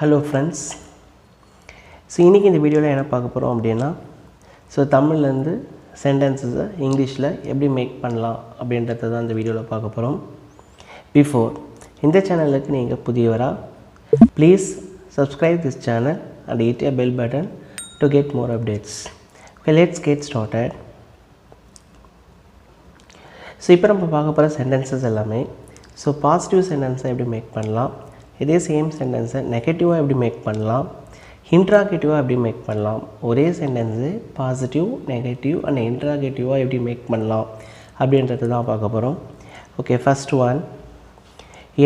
Hello friends. So இன்னைக்கு இந்த வீடியோல என்ன பார்க்க போறோம் அப்படினா தமிழ்ல இருந்து sentences இங்கிலீஷ்ல எப்படி மேக் பண்ணலாம் அப்படின்றத தான் இந்த வீடியோல பார்க்க போறோம். Before இந்த சேனலுக்கு நீங்க புதியவரா please subscribe this channel and hit a bell button to get more updates. Okay, let's get started. So இப்போ நம்ம பார்க்க போற sentences எல்லாமே positive sentence எப்படி மேக் பண்ணலாம், இதே சேம் சென்டென்ஸ் நெகட்டிவா எப்படி மேக் பண்ணலாம், இன்ட்ராகேட்டிவா எப்படி மேக் பண்ணலாம், ஒரே சென்டென்ஸ் பாசிட்டிவ் நெகட்டிவ் அண்ட் இன்ட்ராகேட்டிவா எப்படி மேக் பண்ணலாம் அப்படின்றத தான் பார்க்க போறோம். ஓகே, ஃபர்ஸ்ட் ஒன்,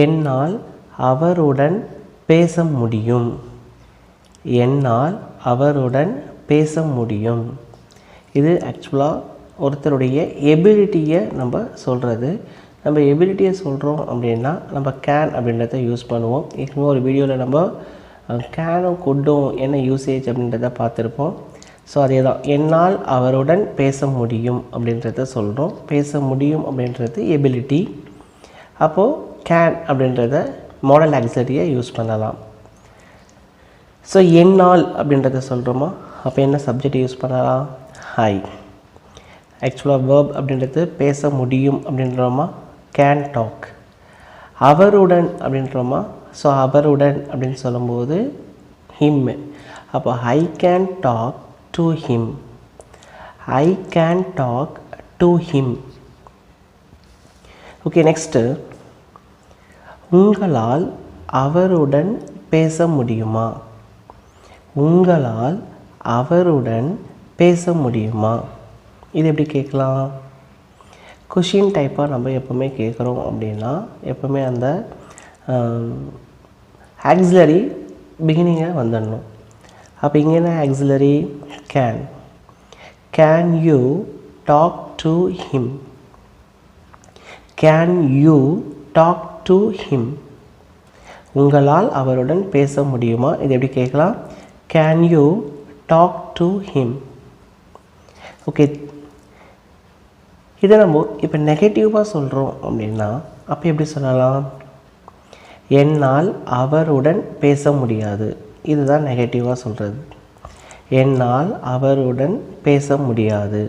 என்னால் அவருடன் பேச முடியும். என்னால் அவருடன் பேச முடியும். இது ஆக்சுவலா ஒருத்தருடைய எபிலிட்டியை நம்ம சொல்றது. நம்ம எபிலிட்டியை சொல்கிறோம் அப்படின்னா நம்ம கேன் அப்படின்றத யூஸ் பண்ணுவோம். ஏற்கனவே ஒரு வீடியோவில் நம்ம கேனும் குட்டும் என்ன யூசேஜ் அப்படின்றத பார்த்துருப்போம். ஸோ அதே தான், என்னால் அவருடன் பேச முடியும் அப்படின்றத சொல்கிறோம். பேச முடியும் அப்படின்றது எபிலிட்டி. அப்போது கேன் அப்படின்றத மாடல் ஆக்ஸிலரியை யூஸ் பண்ணலாம். ஸோ என்னால் அப்படின்றத சொல்கிறோமா, அப்போ என்ன சப்ஜெக்ட் யூஸ் பண்ணலாம், ஐ. ஆக்சுவலாக வேர்ப் அப்படின்றது பேச முடியும் அப்படின்றோமா, can talk. அவருடன் அப்படின்றோமா, ஸோ அவருடன் அப்படின்னு சொல்லும்போது him. அப்போ I can talk to him. I can talk to him. Okay, next, உங்களால் அவருடன் பேச முடியுமா. உங்களால் அவருடன் பேச முடியுமா, இது எப்படி கேட்கலாம், கொஷின் டைப்பாக நம்ம எப்போவுமே கேட்குறோம் அப்படின்னா எப்போவுமே அந்த ஆக்ஸிலரி பிகினிங்கை வந்துடணும். அப்போ இங்கே என்ன auxiliary, can. Can you talk to him. Can you talk to him. உங்களால் அவருடன் பேச முடியுமா, இது எப்படி கேட்கலாம், can you talk to him. Okay, இதை நம்ம இப்போ நெகட்டிவாக சொல்கிறோம் அப்படின்னா அப்போ எப்படி சொல்லலாம், என்னால் அவருடன் பேச முடியாது. இதுதான் நெகட்டிவாக சொல்கிறது. என்னால் அவருடன் பேச முடியாது.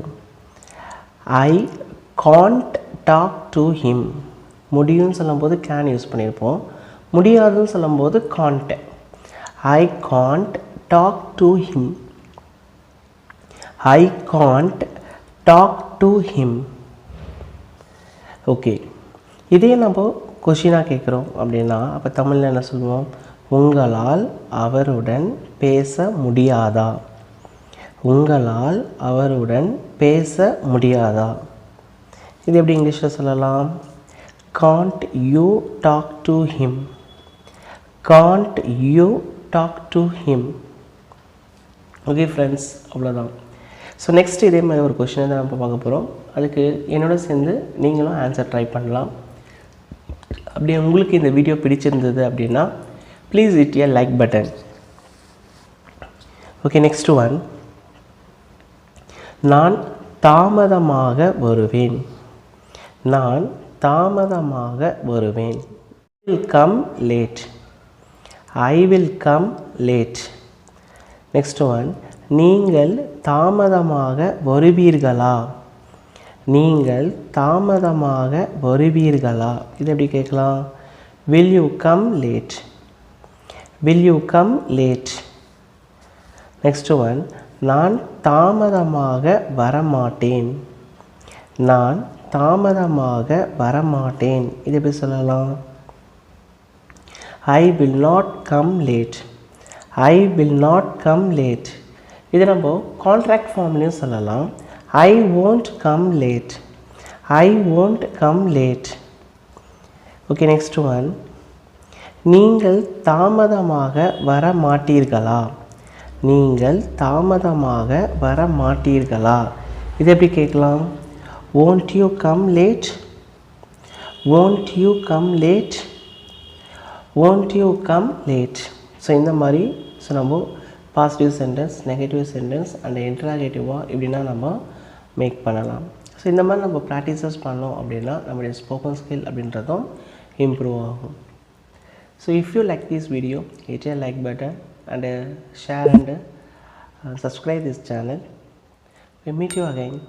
I can't talk to him. முடியும்னு சொல்லும்போது கேன் யூஸ் பண்ணியிருப்போம், முடியாதுன்னு சொல்லும்போது can't. I can't talk to him. I can't talk to him. Okay, இதே நம்ம கொஷினாக கேட்குறோம் அப்படின்னா அப்போ தமிழில் என்ன சொல்லுவோம், உங்களால் அவருடன் பேச முடியாதா. உங்களால் அவருடன் பேச முடியாதா, இது எப்படி இங்கிலீஷில் சொல்லலாம், can't you talk to him. Can't you talk to him. Okay friends, அவ்வளோதான். ஸோ நெக்ஸ்ட் இதே மாதிரி ஒரு கொஷினை தான் நம்ம பார்க்க போகிறோம். அதுக்கு என்னோட சேர்ந்து நீங்களும் ஆன்சர் ட்ரை பண்ணலாம். அப்படி உங்களுக்கு இந்த வீடியோ பிடிச்சிருந்தது அப்படின்னா please hit a like button. Okay, next one, நான் தாமதமாக வருவேன். நான் தாமதமாக வருவேன். I will come late. I will come late. Next one, நீங்கள் தாமதமாக வருவீர்களா. நீங்கள் தாமதமாக வருவீர்களா, இது எப்படி கேட்கலாம், will you come late. will you come late. Next one, நான் தாமதமாக வரமாட்டேன். நான் தாமதமாக வரமாட்டேன், இது எப்படி சொல்லலாம், I will not come late. I will not come late. இது நம்ம கான்ட்ராக்ட் ஃபார்ம்லேயும் சொல்லலாம், I won't come late. I won't come late. Okay, next one, நீங்கள் தாமதமாக வர மாட்டீர்களா. நீங்கள் தாமதமாக வர மாட்டீர்களா, இது எப்படி கேட்கலாம், won't you come late. won't you come late. won't you come late. So இந்த மாதிரி நம்ம positive sentence, negative sentence and இன்ட்ராகேட்டிவாக இப்படின்னா நம்ம மேக் பண்ணலாம். ஸோ இந்த மாதிரி நம்ம ப்ராக்டிசஸ் பண்ணோம் அப்படின்னா நம்மளுடைய ஸ்போக்கன் ஸ்கில் அப்படின்றதும் இம்ப்ரூவ் ஆகும். So if you like this video, hit a like button and share and subscribe this channel. We meet you again.